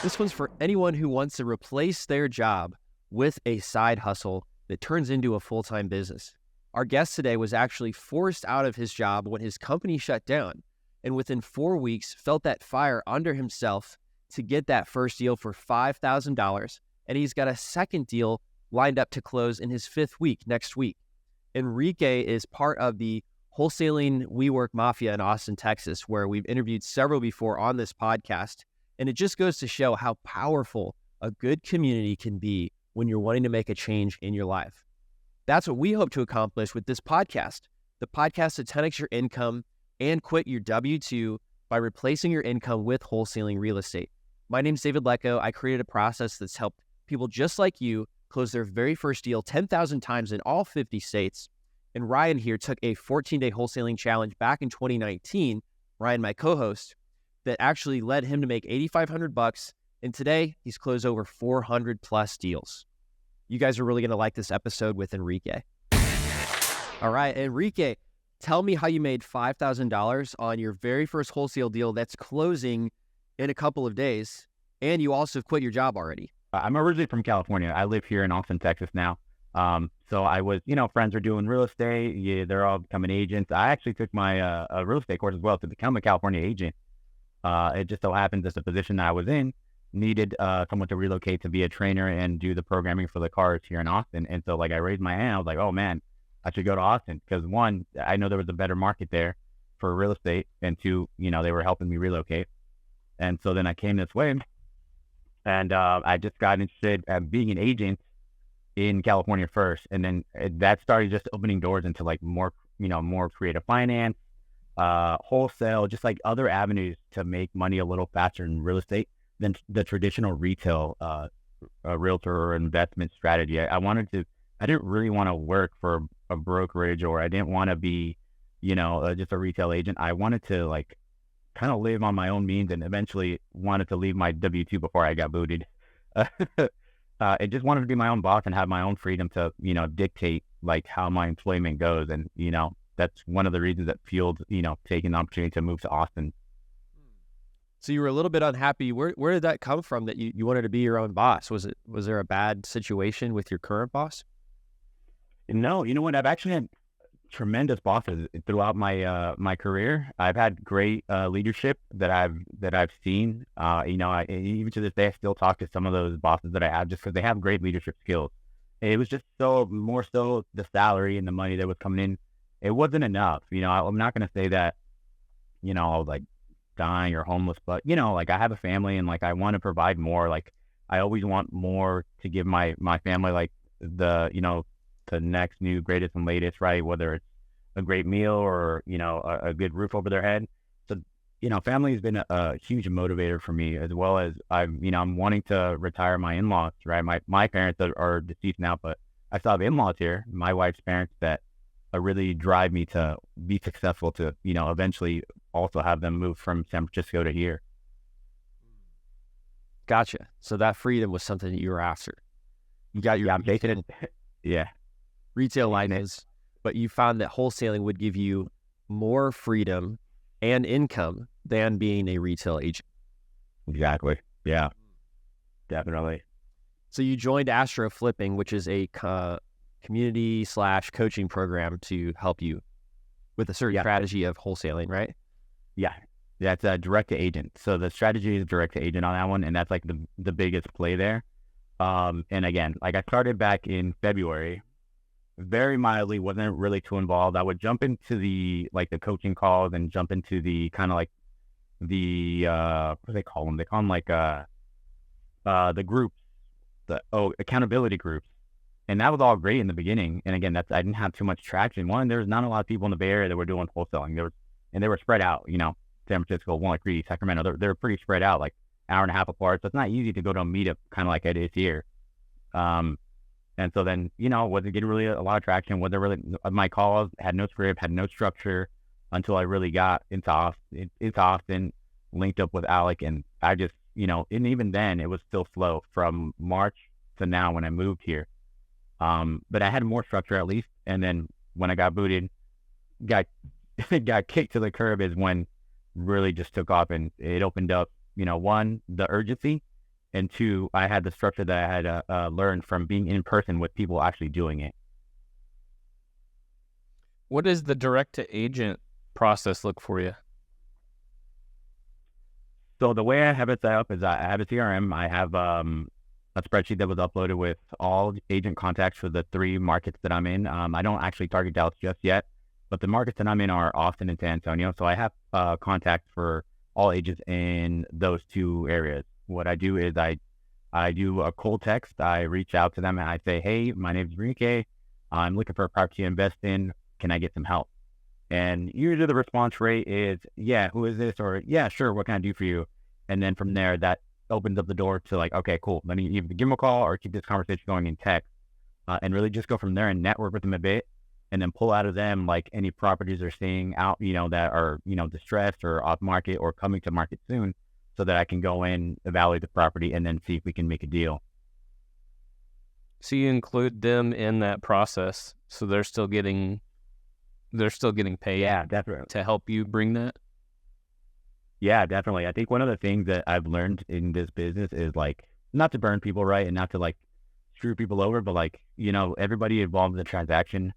This one's for anyone who wants to replace their job with a side hustle that turns into a full-time business. Our guest today was actually forced out of his job when his company shut down, and within 4 weeks felt that fire under himself to get that first deal for $5,000, and he's got a second deal lined up to close in his 5th week next week. Enrique is part of the Wholesaling WeWork Mafia in Austin, Texas, where we've interviewed several before on this podcast. And it just goes to show how powerful a good community can be when you're wanting to make a change in your life. That's what we hope to accomplish with this podcast. The podcast to 10x your income and quit your W-2 by replacing your income with wholesaling real estate. My name's David Lecco. I created a process that's helped people just like you close their very first deal 10,000 times in all 50 states. And Ryan here took a 14-day wholesaling challenge back in 2019, Ryan, my co-host, that actually led him to make $8,500. And today he's closed over 400 plus deals. You guys are really going to like this episode with Enrique. All right, Enrique, tell me how you made $5,000 on your very first wholesale deal that's closing in a couple of days. And you also quit your job already. I'm originally from California. I live here in Austin, Texas now. So I was, friends are doing real estate. Yeah, they're all becoming agents. I actually took my real estate course as well to become a California agent. It just so happens that the position that I was in needed someone to relocate to be a trainer and do the programming for the cars here in Austin. And so I raised my hand. I was like, oh man, I should go to Austin because one, I know there was a better market there for real estate, and two, they were helping me relocate. And so then I came this way, and I just got interested at being an agent in California first, and then that started just opening doors into more creative finance, wholesale, just other avenues to make money a little faster in real estate than the traditional retail realtor or investment strategy. I didn't really want to work for a brokerage, or I didn't want to be, just a retail agent. I wanted to kind of live on my own means, and eventually wanted to leave my W-2 before I got booted. I just wanted to be my own boss and have my own freedom to, dictate how my employment goes. And, that's one of the reasons that fueled, taking the opportunity to move to Austin. So you were a little bit unhappy. Where did that come from that you wanted to be your own boss? Was there a bad situation with your current boss? No, you know what? I've actually had tremendous bosses throughout my career. I've had great leadership that I've seen. Even to this day, I still talk to some of those bosses that I have just because they have great leadership skills. It was just more so the salary and the money that was coming in. It wasn't enough. I'm not going to say that, I was dying or homeless, but I have a family, and I want to provide more. I always want more to give my family, the next new greatest and latest, right? Whether it's a great meal or, a good roof over their head. So, family has been a huge motivator for me, as well as I'm wanting to retire my in-laws, right? My parents are deceased now, but I still have in-laws here, my wife's parents, that really drive me to be successful, to, eventually also have them move from San Francisco to here. Gotcha. So that freedom was something that you were after. You got your retail license, but you found that wholesaling would give you more freedom and income than being a retail agent. Exactly. Yeah, definitely. So you joined Astro Flipping, which is a community/coaching program to help you with a certain strategy of wholesaling, right? Yeah. That's a direct to agent. So the strategy is direct to agent on that one. And that's the biggest play there. And again, I started back in February, very mildly, wasn't really too involved. I would jump into the coaching calls and jump into the kind of the what do they call them? They call them the groups, accountability groups. And that was all great in the beginning. And again, I didn't have too much traction. One, there was not a lot of people in the Bay Area that were doing wholesaling. They were spread out, San Francisco, Walnut Creek, Sacramento. They're pretty spread out, hour and a half apart. So it's not easy to go to a meetup kind of like it is here. And so then, wasn't getting really a lot of traction. Wasn't really, my calls had no script, had no structure until I really got into Austin, linked up with Alec. And I just, and even then it was still slow from March to now when I moved here. But I had more structure at least. And then when I got booted, got kicked to the curb is when really just took off, and it opened up, one, the urgency, And two, I had the structure that I had learned from being in person with people actually doing it. What does the direct to agent process look for you? So the way I have it set up is I have a CRM. I have a spreadsheet that was uploaded with all agent contacts for the 3 markets that I'm in. I don't actually target Dallas just yet, but the markets that I'm in are Austin and San Antonio. So I have contacts for all agents in those 2 areas. What I do is I do a cold text. I reach out to them and I say, hey, my name is Enrique. I'm looking for a property to invest in. Can I get some help? And usually the response rate is, yeah, who is this? Or, yeah, sure, what can I do for you? And then from there, that opens up the door to like, okay, cool. Let me either give them a call or keep this conversation going in text and really just go from there and network with them a bit and then pull out of them like any properties they're seeing out, that are, distressed or off market or coming to market soon so that I can go in, evaluate the property and then see if we can make a deal. So you include them in that process. So they're still getting paid. Yeah, definitely. To help you bring that. Yeah, definitely. I think one of the things that I've learned in this business is like not to burn people, right? And not to like screw people over, but like, everybody involved in the transaction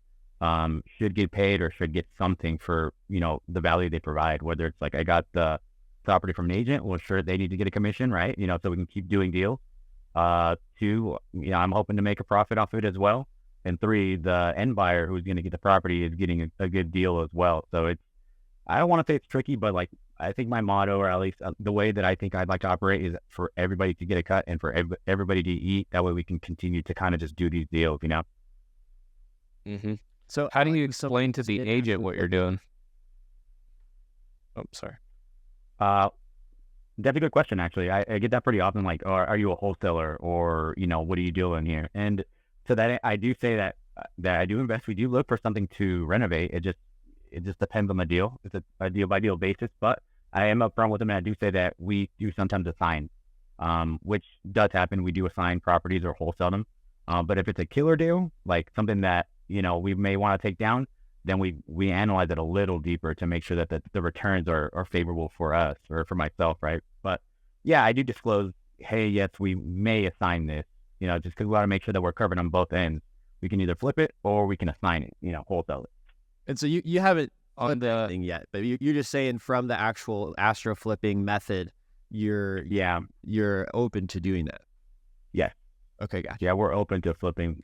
should get paid or should get something for, the value they provide, whether it's like I got the property from an agent, well, sure, they need to get a commission, right? So we can keep doing deals. 2, I'm hoping to make a profit off of it as well. And 3, the end buyer who's going to get the property is getting a good deal as well. So I don't want to say it's tricky, but like, I think my motto, or at least the way that I think I'd like to operate is for everybody to get a cut and for everybody to eat. That way we can continue to kind of just do these deals, Mm-hmm. So how do you explain to the agent what you're doing? Oh, sorry. That's a good question, actually. I get that pretty often, like, oh, are you a wholesaler or, what are you doing here? And so that I do say that I do invest. We do look for something to renovate. It just depends on the deal. It's a deal by deal basis, but I am upfront with them and I do say that we do sometimes assign, which does happen. We do assign properties or wholesale them. But if it's a killer deal, like something that, we may want to take down, then we analyze it a little deeper to make sure that the returns are favorable for us or for myself, right? But yeah, I do disclose, hey, yes, we may assign this, just because we want to make sure that we're covered on both ends. We can either flip it or we can assign it, wholesale it. And so you haven't on the thing yet, but you're just saying from the actual astro flipping method, you're open to doing that. Yeah. Okay, gotcha. Yeah, we're open to flipping.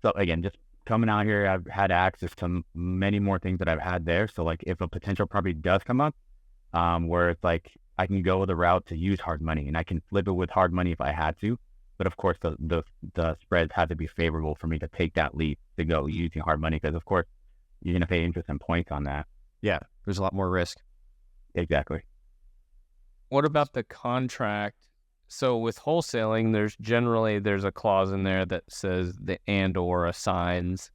So again, just coming out here, I've had access to many more things that I've had there. So like if a potential property does come up, where it's like I can go the route to use hard money and I can flip it with hard money if I had to. But of course, the spreads have to be favorable for me to take that leap to go using hard money because, of course, you're going to pay interest and points on that. Yeah, there's a lot more risk. Exactly. What about the contract? So with wholesaling, there's a clause in there that says the and or assigns.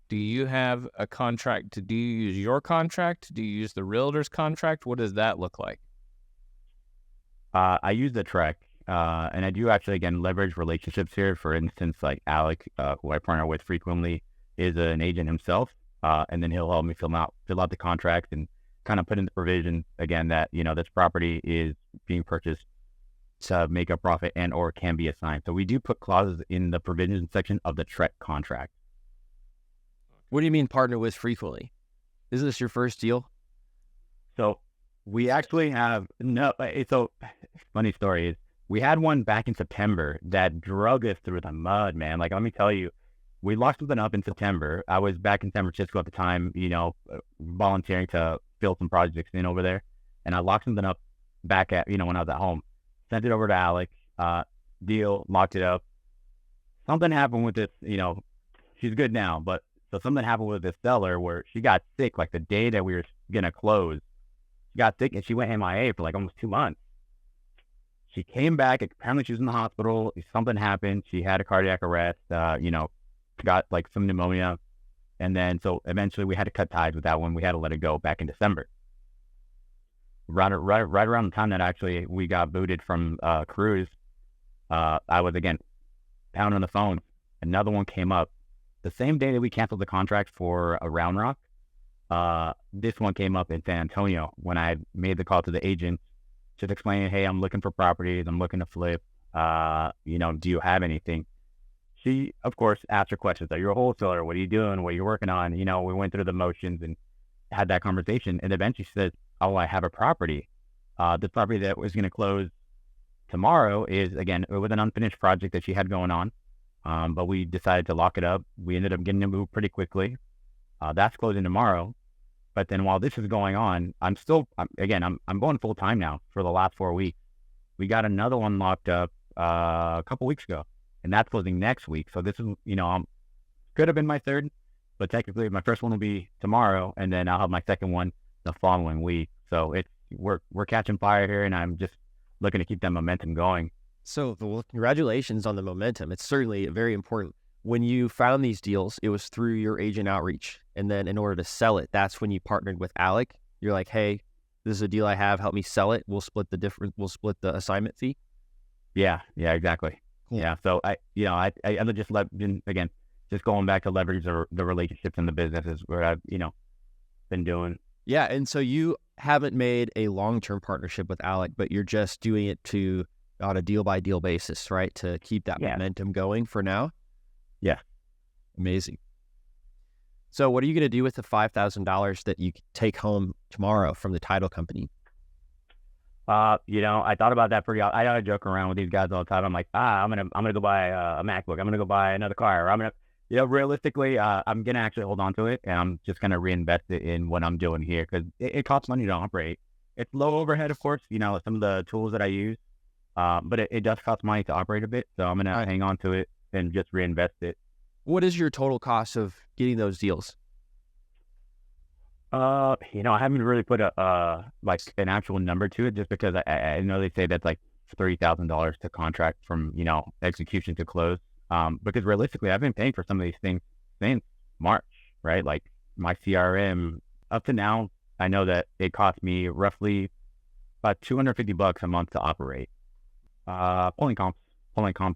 Do you have a contract? Do you use your contract? Do you use the realtor's contract? What does that look like? I use the Trek. And I do actually, again, leverage relationships here. For instance, like Alec, who I partner with frequently, is an agent himself. And then he'll help me fill out the contract and kind of put in the provision, again, that, this property is being purchased to make a profit and or can be assigned. So we do put clauses in the provisions section of the Trek contract. What do you mean partner with frequently? Isn't this your first deal? So we actually have, funny story is, we had one back in September that drug us through the mud, man. Like, let me tell you, we locked something up in September. I was back in San Francisco at the time, volunteering to fill some projects in over there. And I locked something up back at, when I was at home. Sent it over to Alec, deal, locked it up. Something happened with this, she's good now, but so something happened with this seller where she got sick like the day that we were going to close. She got sick and she went MIA for like almost 2 months. She came back. Apparently she was in the hospital. Something happened. She had a cardiac arrest, got like some pneumonia. And then, so eventually we had to cut ties with that one. We had to let it go back in December. Right around the time that actually we got booted from cruise, I was again pounding on the phone. Another one came up the same day that we canceled the contract for a Round Rock. This one came up in San Antonio when I made the call to the agent just explaining, hey, I'm looking for properties, I'm looking to flip. Do you have anything? She, of course, asked her questions. Are you a wholesaler? What are you doing? What are you working on? We went through the motions and had that conversation. And eventually she said, oh, I have a property. The property that was going to close tomorrow is, again, it was an unfinished project that she had going on. But we decided to lock it up. We ended up getting it moved pretty quickly. That's closing tomorrow. But then while this is going on, I'm going full time now for the last 4 weeks. We got another one locked up a couple weeks ago, and that's closing next week. So this is, could have been my third, but technically my first one will be tomorrow, and then I'll have my second one the following week. So we're catching fire here, and I'm just looking to keep that momentum going. So, well, congratulations on the momentum. It's certainly very important. When you found these deals, it was through your agent outreach. And then in order to sell it, that's when you partnered with Alec. You're like, hey, this is a deal I have. Help me sell it. We'll split the assignment fee. Yeah, exactly. Cool. Yeah. So I just going back to leverage the relationships in the business is where I've, been doing. Yeah. And so you haven't made a long-term partnership with Alec, but you're just doing it on a deal by deal basis, right? To keep that momentum going for now. Yeah. Amazing. So what are you going to do with the $5,000 that you take home tomorrow from the title company? I thought about that I joke around with these guys all the time. I'm like, I'm gonna go buy a MacBook. I'm gonna go buy another car. Or I'm gonna, realistically, I'm gonna actually hold on to it, and I'm just gonna reinvest it in what I'm doing here because it costs money to operate. It's low overhead, of course. Some of the tools that I use, but it does cost money to operate a bit. So I'm gonna hang on to it and just reinvest it. What is your total cost of getting those deals? I haven't really put an actual number to it just because I know they say that's like $30,000 to contract from, execution to close. Because realistically, I've been paying for some of these things since March, right? Like my CRM up to now, I know that it cost me roughly about $250 a month to operate. Pulling comp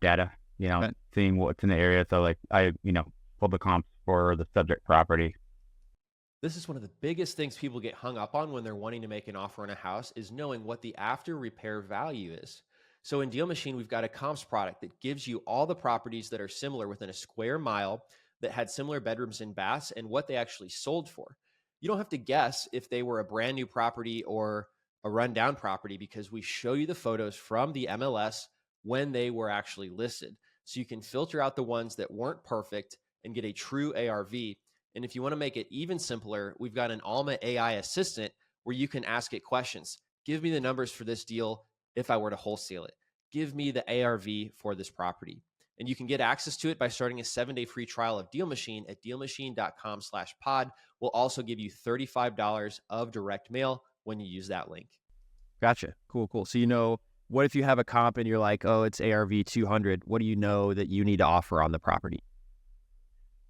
data, seeing what's in the area. So like I, pull the comps for the subject property. This is one of the biggest things people get hung up on when they're wanting to make an offer on a house is knowing what the after repair value is. So in DealMachine, we've got a comps product that gives you all the properties that are similar within a square mile that had similar bedrooms and baths and what they actually sold for. You don't have to guess if they were a brand new property or a rundown property because we show you the photos from the MLS when they were actually listed. So you can filter out the ones that weren't perfect and get a true ARV. And if you want to make it even simpler, we've got an Alma AI assistant where you can ask it questions. Give me the numbers for this deal if I were to wholesale it. Give me the ARV for this property. And you can get access to it by starting a 7-day free trial of DealMachine at DealMachine.com/pod. We'll also give you $35 of direct mail when you use that link. Gotcha. Cool. So what if you have a comp and you're like, oh, it's ARV 200. What do you know that you need to offer on the property?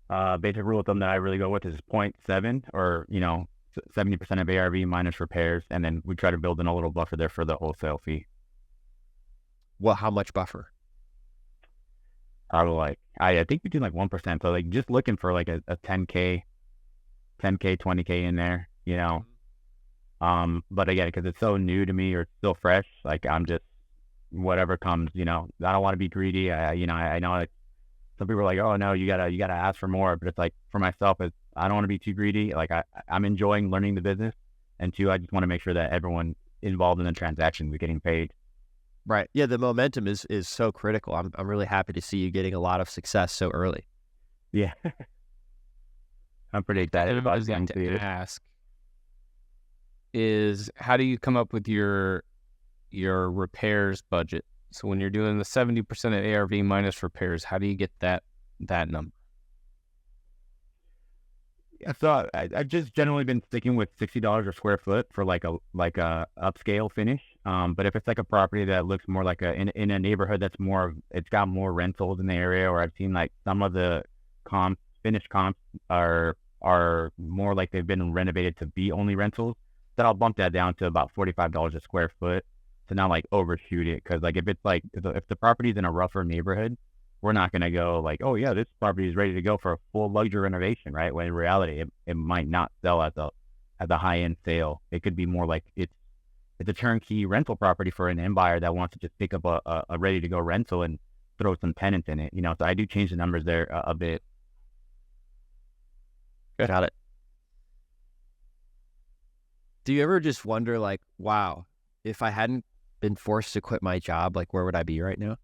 Basic rule of thumb that I really go with is 0.7 or, 70% of ARV minus repairs. And then we try to build in a little buffer there for the wholesale fee. Well, how much buffer? Probably I think we do like 1%. So like just looking for like a 10K, 20K in there, But again, because it's so new to me or it's still fresh, like I'm just, whatever comes, I don't want to be greedy. I know like, some people are like, oh no, you gotta ask for more. But it's like for myself, I don't want to be too greedy. Like I'm enjoying learning the business, and two, I just want to make sure that everyone involved in the transaction is getting paid. Right. Yeah. The momentum is so critical. I'm really happy to see you getting a lot of success so early. Yeah. I'm pretty excited about it. To ask is how do you come up with your repairs budget? So when you're doing the 70% of ARV minus repairs, how do you get that number? Yeah, so I've just generally been sticking with $60 a square foot for like a upscale finish. But if it's like a property that looks more like in a neighborhood that's it's got more rentals in the area, or I've seen like some of the finished comps are more like they've been renovated to be only rentals, then I'll bump that down to about $45 a square foot to not like overshoot it. Cause like if it's like, if the property's in a rougher neighborhood, we're not going to go like, oh yeah, this property is ready to go for a full luxury renovation, right? When in reality, it might not sell at the high end sale. It could be more like it's it's a turnkey rental property for an end buyer that wants to just pick up a ready to go rental and throw some tenants in it. So I do change the numbers there a bit. Got it. Do you ever just wonder, like, wow, if I hadn't been forced to quit my job, like, where would I be right now?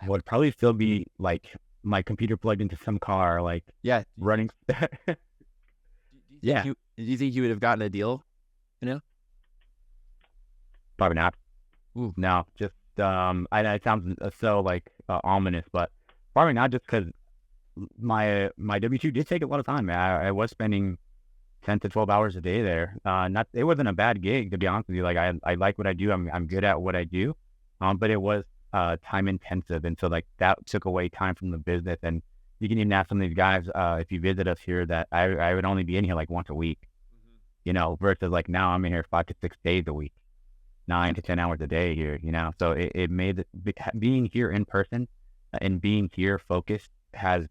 I would probably still be like my computer plugged into some car, like Yeah. running. Yeah. Do you think you would have gotten a deal? Probably not. Ooh. No, just it sounds so like ominous, but probably not, just because my W-2 did take a lot of time. I was spending 10 to 12 hours a day there. It wasn't a bad gig, to be honest with you. Like I like what I do. I'm good at what I do. But it was time intensive, and so like that took away time from the business. And you can even ask some of these guys if you visit us here that I would only be in here like once a week. Versus like now I'm in here 5 to 6 days a week, 9 to 10 hours a day here. So it made being here in person and being here focused has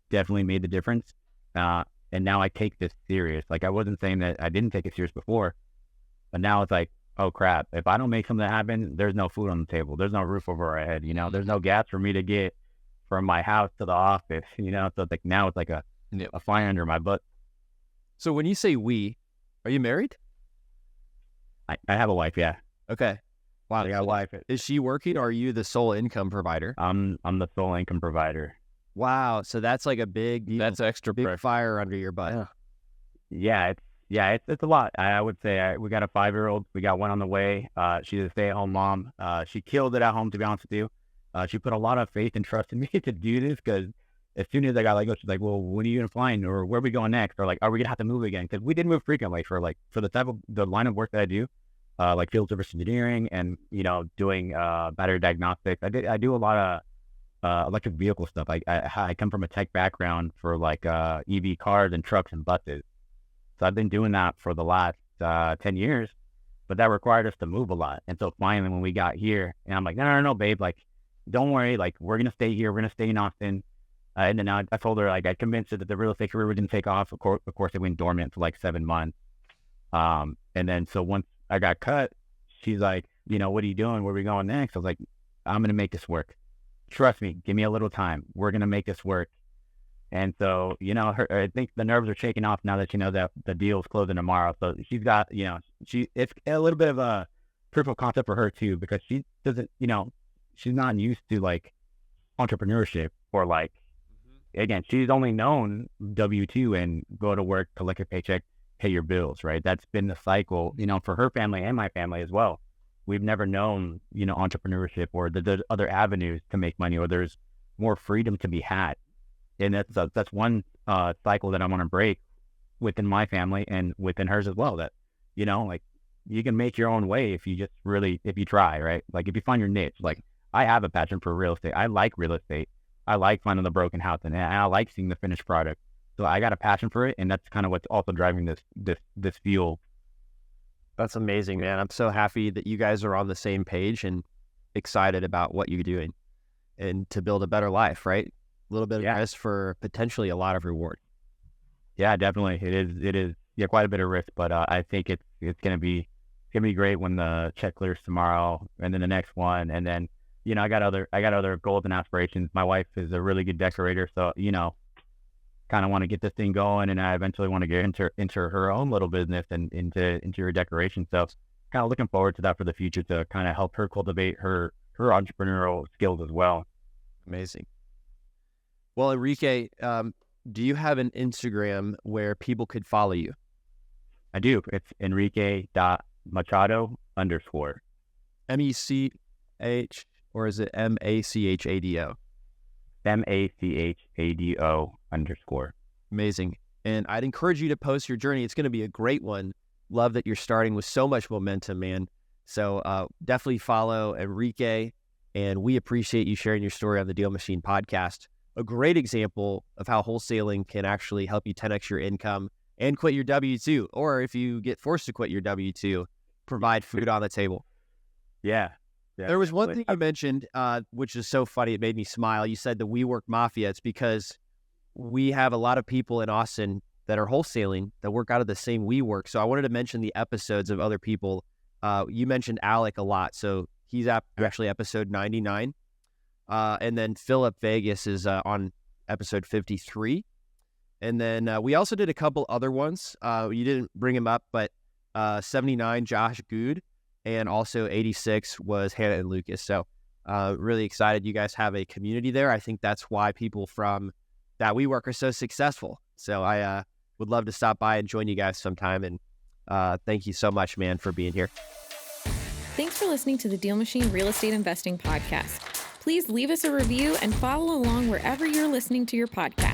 definitely made the difference. And now I take this serious. Like, I wasn't saying that I didn't take it serious before, but now it's like, oh crap, if I don't make something happen, there's no food on the table. There's no roof over our head. There's no gas for me to get from my house to the office, so it's like, now it's like a fire under my butt. So when you say we, are you married? I have a wife. Yeah. Okay. Wow. I got a wife. Is she working, or are you the sole income provider? I'm the sole income provider. Wow. So that's like a that's extra big pressure. fire under your butt. Yeah. It's a lot. I would say we got a 5-year-old. We got one on the way. She's a stay-at-home mom. She killed it at home, to be honest with you. She put a lot of faith and trust in me to do this, because as soon as I got she's like, well, when are you going to fly? Or where are we going next? Or like, are we going to have to move again? Because we did move frequently for the line of work that I do, like field service engineering and, doing battery diagnostics. I do a lot of electric vehicle stuff. I come from a tech background for like EV cars and trucks and buses. So I've been doing that for the last 10 years, but that required us to move a lot. And so finally when we got here, and I'm like, no, babe, like, don't worry, like, we're going to stay here. We're going to stay in Austin. And then I told her, like, I convinced her that the real estate career didn't take off. Of course, it went dormant for like 7 months. And then so once I got cut, she's like, what are you doing? Where are we going next? I was like, I'm going to make this work. Trust me, give me a little time. We're going to make this work. And so, I think the nerves are shaking off now that she knows that the deal is closing tomorrow. So she's got, it's a little bit of a proof of concept for her too, because she doesn't, she's not used to like entrepreneurship or like, again, she's only known W-2 and go to work, collect a paycheck, pay your bills, right? That's been the cycle, for her family and my family as well. We've never known, entrepreneurship or there's other avenues to make money, or there's more freedom to be had. And that's one cycle that I want to break within my family and within hers as well. That, like, you can make your own way if you just really, if you try, right? Like, if you find your niche. Like, I have a passion for real estate. I like real estate. I like finding the broken house, and I like seeing the finished product. So I got a passion for it, and that's kind of what's also driving this fuel. That's amazing, man. I'm so happy that you guys are on the same page and excited about what you're doing and to build a better life, right? A little bit of risk for potentially a lot of reward. Yeah, definitely. It is. Yeah, quite a bit of risk, but I think it's gonna be great when the check clears tomorrow, and then the next one, and then I got other goals and aspirations. My wife is a really good decorator, so kind of want to get this thing going, and I eventually want to get into her own little business and into her decoration. So kind of looking forward to that for the future, to kind of help her cultivate her entrepreneurial skills as well. Amazing. Well, Enrique, do you have an Instagram where people could follow you? I do. It's Enrique.Machado_. MECH, or is it MACHADO? MACHADO_. Amazing. And I'd encourage you to post your journey. It's going to be a great one. Love that you're starting with so much momentum, man. So definitely follow Enrique, and we appreciate you sharing your story on the DealMachine podcast. A great example of how wholesaling can actually help you 10x your income and quit your W-2, or if you get forced to quit your W-2, provide food on the table. Yeah. There was one thing you mentioned, which is so funny. It made me smile. You said the WeWork Mafia. It's because we have a lot of people in Austin that are wholesaling that work out of the same WeWork. So I wanted to mention the episodes of other people You mentioned Alec a lot, so he's actually episode 99. And then Philip Vegas is on episode 53. And then we also did a couple other ones. You didn't bring him up, but 79, Josh Good, and also 86 was Hannah and Lucas. So really excited you guys have a community there. I think that's why people from that we work are so successful. So I would love to stop by and join you guys sometime. And thank you so much, man, for being here. Thanks for listening to the DealMachine Real Estate Investing Podcast. Please leave us a review and follow along wherever you're listening to your podcast.